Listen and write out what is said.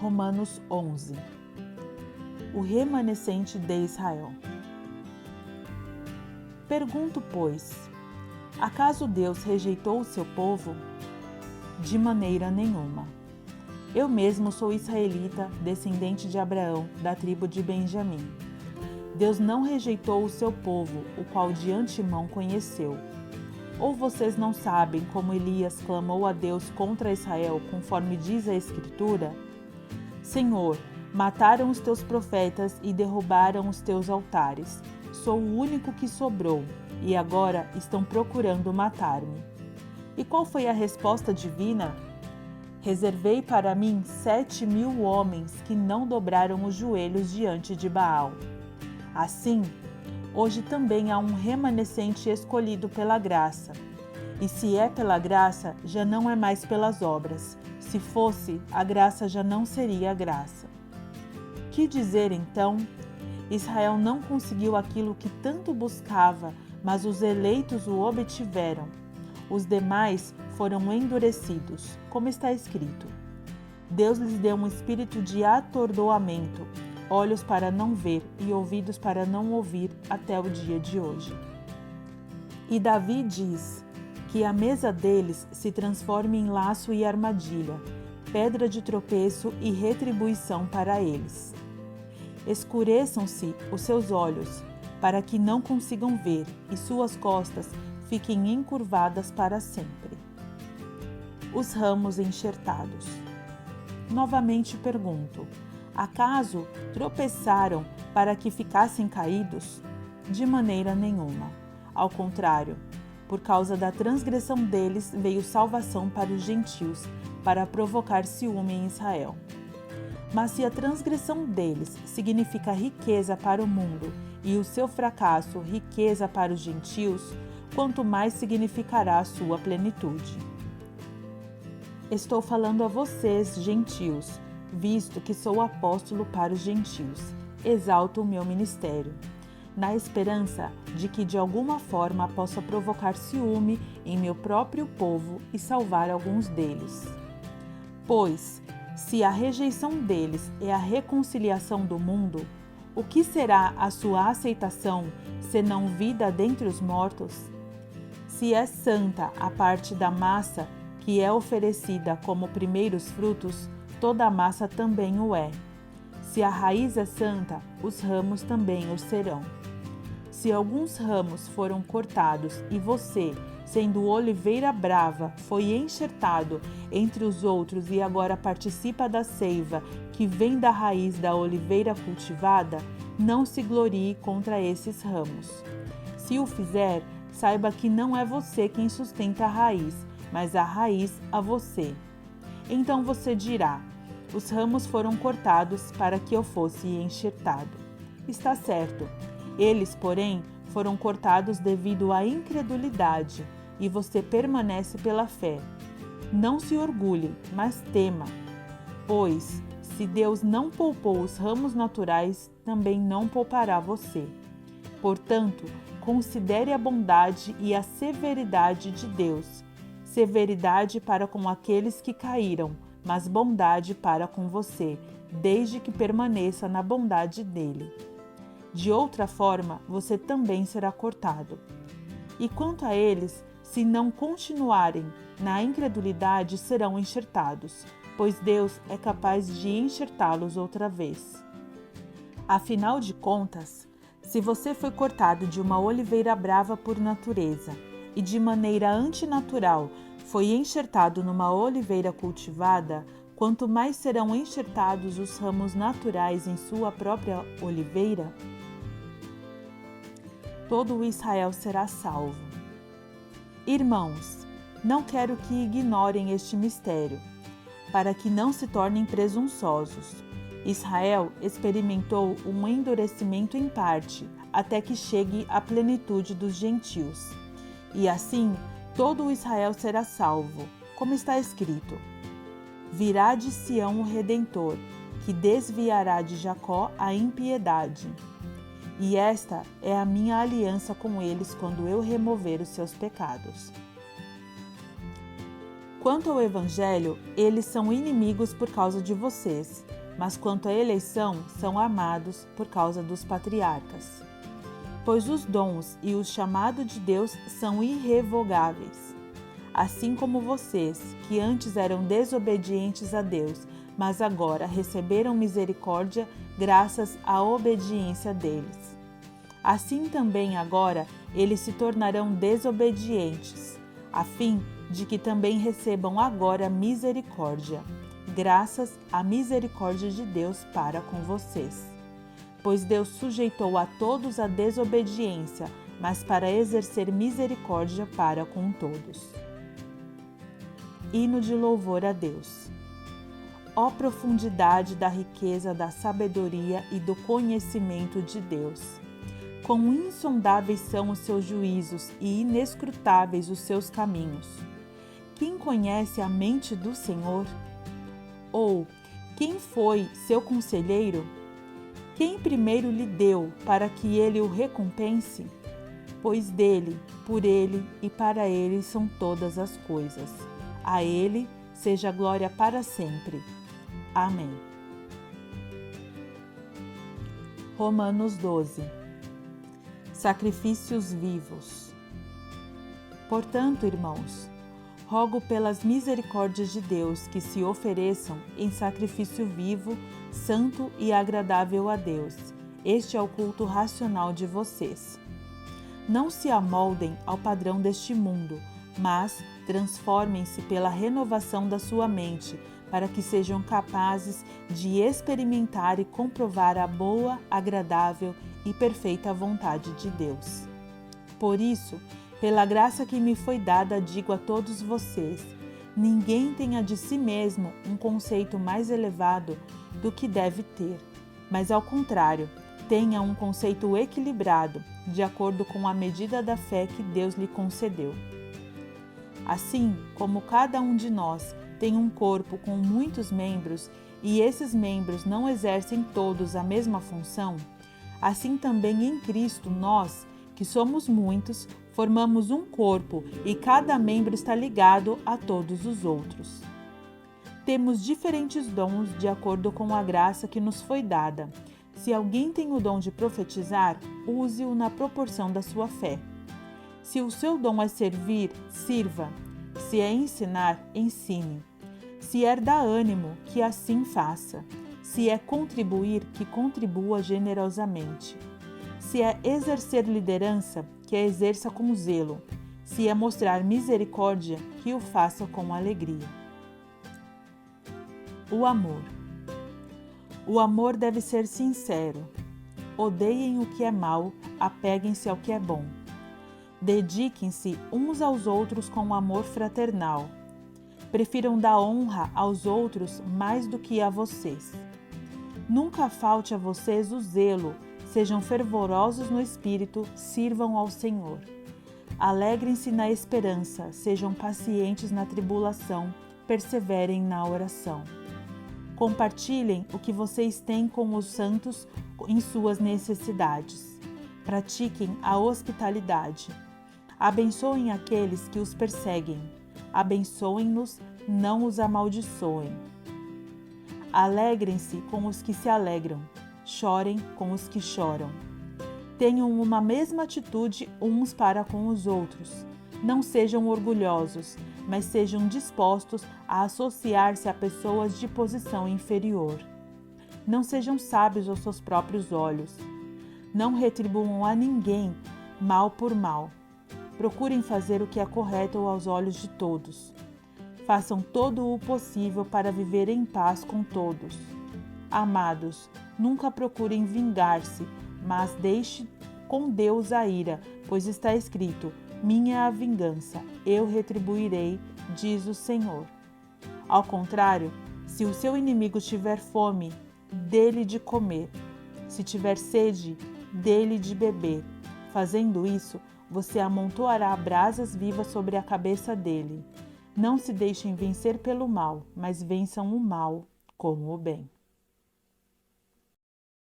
Romanos 11. O remanescente de Israel. Pergunto, pois, acaso Deus rejeitou o seu povo? De maneira nenhuma. Eu mesmo sou israelita, descendente de Abraão, da tribo de Benjamim. Deus não rejeitou o seu povo, o qual de antemão conheceu. Ou vocês não sabem como Elias clamou a Deus contra Israel, conforme diz a Escritura? Senhor, mataram os teus profetas e derrubaram os teus altares. Sou o único que sobrou, e agora estão procurando matar-me. E qual foi a resposta divina? Reservei para mim 7.000 homens que não dobraram os joelhos diante de Baal. Assim, hoje também há um remanescente escolhido pela graça. E se é pela graça, já não é mais pelas obras. Se fosse, a graça já não seria a graça. Que dizer então? Israel não conseguiu aquilo que tanto buscava, mas os eleitos o obtiveram. Os demais foram endurecidos, como está escrito. Deus lhes deu um espírito de atordoamento, olhos para não ver e ouvidos para não ouvir até o dia de hoje. E Davi diz que a mesa deles se transforme em laço e armadilha, pedra de tropeço e retribuição para eles. Escureçam-se os seus olhos, para que não consigam ver, e suas costas fiquem encurvadas para sempre. Os ramos enxertados. Novamente pergunto: acaso tropeçaram para que ficassem caídos? De maneira nenhuma. Ao contrário, por causa da transgressão deles veio salvação para os gentios, para provocar ciúme em Israel. Mas se a transgressão deles significa riqueza para o mundo e o seu fracasso riqueza para os gentios, quanto mais significará a sua plenitude. Estou falando a vocês, gentios, visto que sou apóstolo para os gentios. Exalto o meu ministério, na esperança de que de alguma forma possa provocar ciúme em meu próprio povo e salvar alguns deles. Pois, se a rejeição deles é a reconciliação do mundo, o que será a sua aceitação, senão vida dentre os mortos? Se é santa a parte da massa que é oferecida como primeiros frutos, toda a massa também o é. Se a raiz é santa, os ramos também o serão. Se alguns ramos foram cortados e você, sendo oliveira brava, foi enxertado entre os outros e agora participa da seiva que vem da raiz da oliveira cultivada, não se glorie contra esses ramos. Se o fizer, saiba que não é você quem sustenta a raiz, mas a raiz a você. Então você dirá: os ramos foram cortados para que eu fosse enxertado. Está certo. Eles, porém, foram cortados devido à incredulidade, e você permanece pela fé. Não se orgulhe, mas tema, pois, se Deus não poupou os ramos naturais, também não poupará você. Portanto, considere a bondade e a severidade de Deus. Severidade para com aqueles que caíram, mas bondade para com você, desde que permaneça na bondade dele. De outra forma, você também será cortado. E quanto a eles, se não continuarem na incredulidade, serão enxertados, pois Deus é capaz de enxertá-los outra vez. Afinal de contas, se você foi cortado de uma oliveira brava por natureza e de maneira antinatural foi enxertado numa oliveira cultivada, quanto mais serão enxertados os ramos naturais em sua própria oliveira? Todo o Israel será salvo. Irmãos, não quero que ignorem este mistério, para que não se tornem presunçosos. Israel experimentou um endurecimento em parte, até que chegue à plenitude dos gentios. E assim, todo o Israel será salvo, como está escrito: virá de Sião o Redentor, que desviará de Jacó a impiedade. E esta é a minha aliança com eles quando eu remover os seus pecados. Quanto ao Evangelho, eles são inimigos por causa de vocês, mas quanto à eleição, são amados por causa dos patriarcas. Pois os dons e o chamado de Deus são irrevogáveis. Assim como vocês, que antes eram desobedientes a Deus, mas agora receberam misericórdia graças à obediência deles. Assim também agora eles se tornarão desobedientes, a fim de que também recebam agora misericórdia, graças à misericórdia de Deus para com vocês. Pois Deus sujeitou a todos a desobediência, mas para exercer misericórdia para com todos. Hino de louvor a Deus. Ó profundidade da riqueza da sabedoria e do conhecimento de Deus! Quão insondáveis são os seus juízos e inescrutáveis os seus caminhos! Quem conhece a mente do Senhor? Ou quem foi seu conselheiro? Quem primeiro lhe deu para que ele o recompense? Pois dele, por ele e para ele são todas as coisas. A ele seja glória para sempre. Amém. Romanos 12. Sacrifícios vivos. Portanto, irmãos, rogo pelas misericórdias de Deus que se ofereçam em sacrifício vivo, santo e agradável a Deus. Este é o culto racional de vocês. Não se amoldem ao padrão deste mundo, mas transformem-se pela renovação da sua mente, para que sejam capazes de experimentar e comprovar a boa, agradável e perfeita vontade de Deus. Por isso, pela graça que me foi dada, digo a todos vocês: ninguém tenha de si mesmo um conceito mais elevado do que deve ter, mas ao contrário, tenha um conceito equilibrado, de acordo com a medida da fé que Deus lhe concedeu. Assim como cada um de nós tem um corpo com muitos membros e esses membros não exercem todos a mesma função, assim também em Cristo nós, que somos muitos, formamos um corpo e cada membro está ligado a todos os outros. Temos diferentes dons de acordo com a graça que nos foi dada. Se alguém tem o dom de profetizar, use-o na proporção da sua fé. Se o seu dom é servir, sirva. Se é ensinar, ensine. Se é dar ânimo, que assim faça. Se é contribuir, que contribua generosamente. Se é exercer liderança, que a exerça com zelo. Se é mostrar misericórdia, que o faça com alegria. O amor. O amor deve ser sincero. Odeiem o que é mal, apeguem-se ao que é bom. Dediquem-se uns aos outros com amor fraternal. Prefiram dar honra aos outros mais do que a vocês. Nunca falte a vocês o zelo, sejam fervorosos no espírito, sirvam ao Senhor. Alegrem-se na esperança, sejam pacientes na tribulação, perseverem na oração. Compartilhem o que vocês têm com os santos em suas necessidades. Pratiquem a hospitalidade. Abençoem aqueles que os perseguem. Abençoem-nos, não os amaldiçoem. Alegrem-se com os que se alegram. Chorem com os que choram. Tenham uma mesma atitude uns para com os outros. Não sejam orgulhosos, mas sejam dispostos a associar-se a pessoas de posição inferior. Não sejam sábios aos seus próprios olhos. Não retribuam a ninguém mal por mal. Procurem fazer o que é correto aos olhos de todos. Façam todo o possível para viver em paz com todos. Amados, nunca procurem vingar-se, mas deixe com Deus a ira, pois está escrito: minha é a vingança, eu retribuirei, diz o Senhor. Ao contrário, se o seu inimigo tiver fome, dê-lhe de comer. Se tiver sede, dê-lhe de beber. Fazendo isso, você amontoará brasas vivas sobre a cabeça dele. Não se deixem vencer pelo mal, mas vençam o mal com o bem.